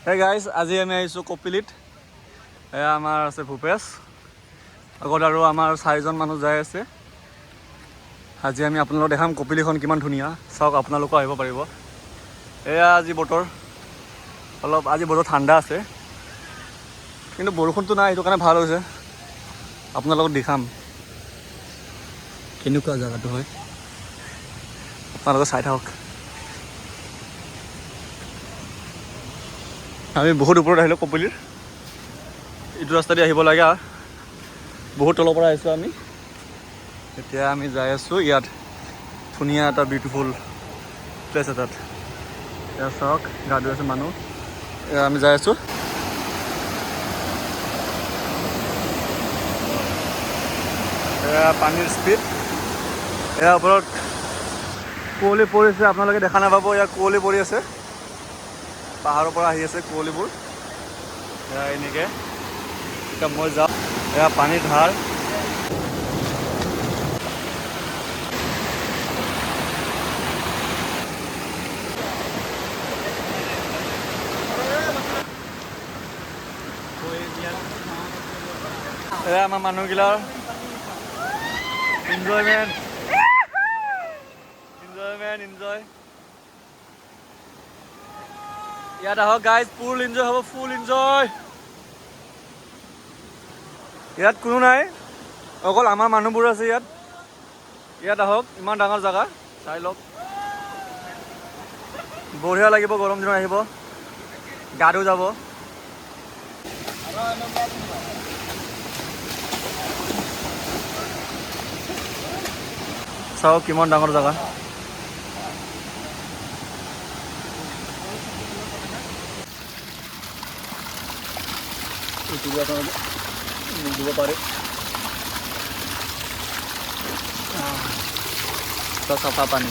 Hey guys, আজি আমি আহিছোঁ কপিলিত। এয়া আমাৰ আছে ভূপেশ, আগত আৰু আমাৰ 4জন মানুহ যাই আছে। আজি আমি আপোনালোকক দেখাম কপিলিখন কিমান ধুনীয়া। চাওক, আপোনালোকো আহিব পাৰিব। এয়া আজি বতৰ অলপ, আজি বতৰ ঠাণ্ডা আছে, কিন্তু বৰষুণটো নাই, সেইটো কাৰণে ভাল হৈছে। আপোনালোকক দেখাম কেনেকুৱা জেগাটো হয়, আপোনালোকে চাই থাকক। আমি বহুত ওপৰত আহিলোঁ কপিলিৰ, এইটো ৰাস্তা দি আহিব লাগে। বহুত তলৰ পৰা আহিছোঁ আমি। এতিয়া আমি যাই আছোঁ ইয়াত, ধুনীয়া এটা বিউটিফুল প্লেচ এটাত। এয়া চাওক, গা ধুই আছে মানুহ। এয়া আমি যাই আছোঁ। এয়া পানীৰ স্পীড, এয়া ওপৰত কুঁৱলী পৰিছে, আপোনালোকে দেখা নাপাব। এয়া কুঁৱলী পৰি আছে, পাহাৰৰ পৰা আহি আছে কুঁৱলীবোৰ। এয়া এনেকৈ, এতিয়া মই যাওঁ। এয়া পানীৰ ধাৰ, এয়া আমাৰ মানুহগিলাৰ এনজয়মেণ্ট, এনজয়। ইয়াত আহক গাইজ, ফুল এনজয় হ'ব, ফুল এনজয়। ইয়াত কোনো নাই, অকল আমাৰ মানুহবোৰ আছে ইয়াত। ইয়াত আহক, ইমান ডাঙৰ জেগা, চাই লওক। বঢ়িয়া লাগিব, গৰম দিনত আহিব, গা ধুই যাব। চাওক কিমান ডাঙৰ জেগা। দিব পাৰে, চাফা পানী।